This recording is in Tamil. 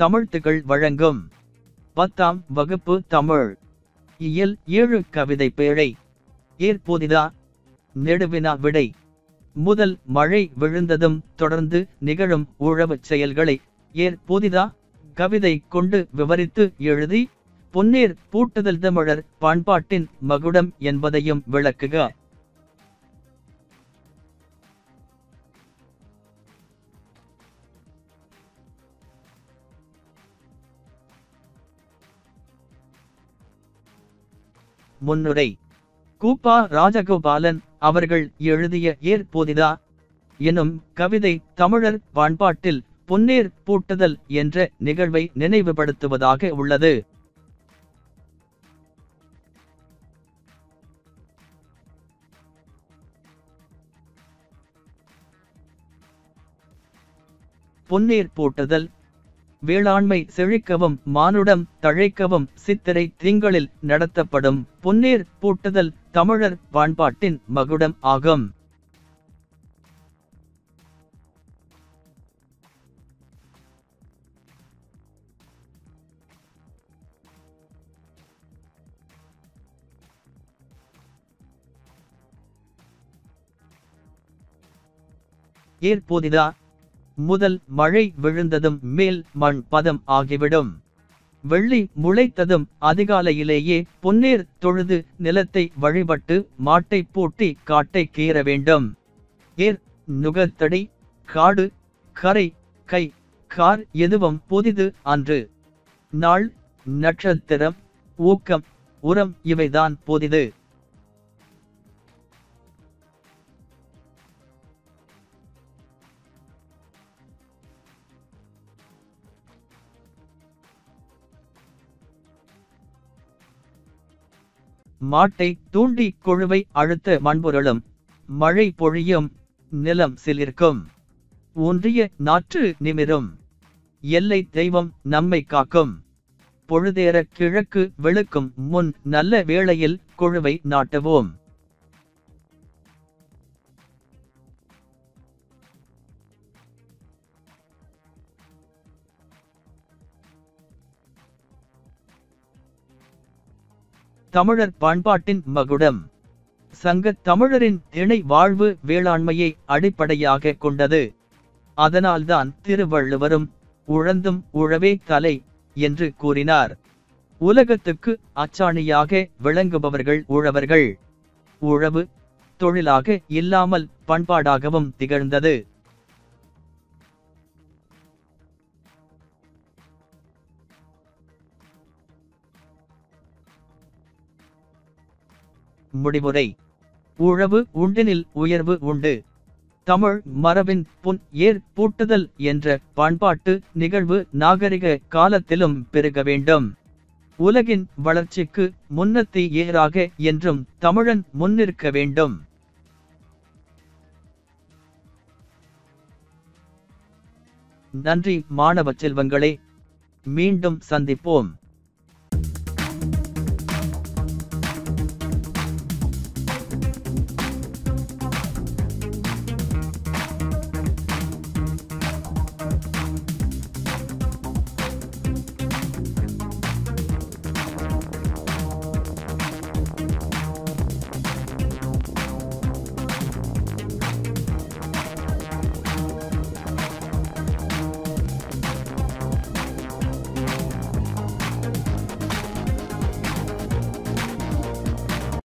தமிழ்த்துகள் வழங்கும் 10ஆம் வகுப்பு தமிழ் இயல் 7 கவிதை பேழை. ஏற்போதிதா? நெடுவினா விடை. முதல் மழை விழுந்ததும் தொடர்ந்து நிகழும் உழவுச் செயல்களை ஏற்போதிதா கவிதை கொண்டு விவரித்து எழுதி பொன்னேர் பூட்டுதல் தமிழர் பண்பாட்டின் மகுடம் என்பதையும் விளக்குக. முன்னுரை. கூப்பா ராஜகோபாலன் அவர்கள் எழுதிய ஏற்போதிதா எனும் கவிதை தமிழர் பண்பாட்டில் பொன்னேர் பூட்டுதல் என்ற நிகழ்வை நினைவுபடுத்துவதாக உள்ளது. பொன்னேர் பூட்டுதல் வேளாண்மை செழிக்கவும் மானுடம் தழைக்கவும் சித்திரை திங்களில் நடத்தப்படும் பொன்னேர் பூட்டுதல் தமிழர் பண்பாட்டின் மகுடம் ஆகும். ஏற்போதிதா? முதல் மழை விழுந்ததும் மேல் மண் பதம் ஆகிவிடும். வெள்ளி முளைத்ததும் அதிகாலையிலேயே பொன்னேர் தொழுது நிலத்தை வழிபட்டு மாட்டை பூட்டி காட்டை கீற வேண்டும். ஏர் நுகத்தடி காடு கரை கை கார் எதுவும் புதிது அன்று. நாள் நட்சத்திரம் ஊக்கம் உரம் இவைதான் புதிது. மாட்டை தூண்டி கொழுவை அழுத்த மண்புரளும் மழை பொழியும் நிலம் சிலிர்க்கும். ஊன்றிய நாற்று நிமிரும் எல்லை தெய்வம் நம்மை காக்கும். பொழுதேற கிழக்கு வெளுக்கும் முன் நல்ல வேளையில் கொழுவை நாட்டுவோம். தமிழர் பண்பாட்டின் மகுடம். சங்கத் தமிழரின் திணை வாழ்வு வேளாண்மையை அடிப்படையாக கொண்டது. அதனால்தான் திருவள்ளுவரும் உழந்தும் உழவே தலை என்று கூறினார். உலகத்துக்கு அச்சாணியாக விளங்குபவர்கள் உழவர்கள். உழவு தொழிலாக இல்லாமல் பண்பாடாகவும் திகழ்ந்தது. முடிவுரை. உழவு உண்டெனில் உயர்வு உண்டு. தமிழ் மரபின் பொன் ஏர் பூட்டுதல் என்ற பண்பாட்டு நிகழ்வு நாகரிக காலத்திலும் பெருக வேண்டும். உலகின் வளர்ச்சிக்கு முன்னத்தி ஏராக என்றும் தமிழன் முன்னிற்க வேண்டும். நன்றி மாணவ செல்வங்களே. மீண்டும் சந்திப்போம்.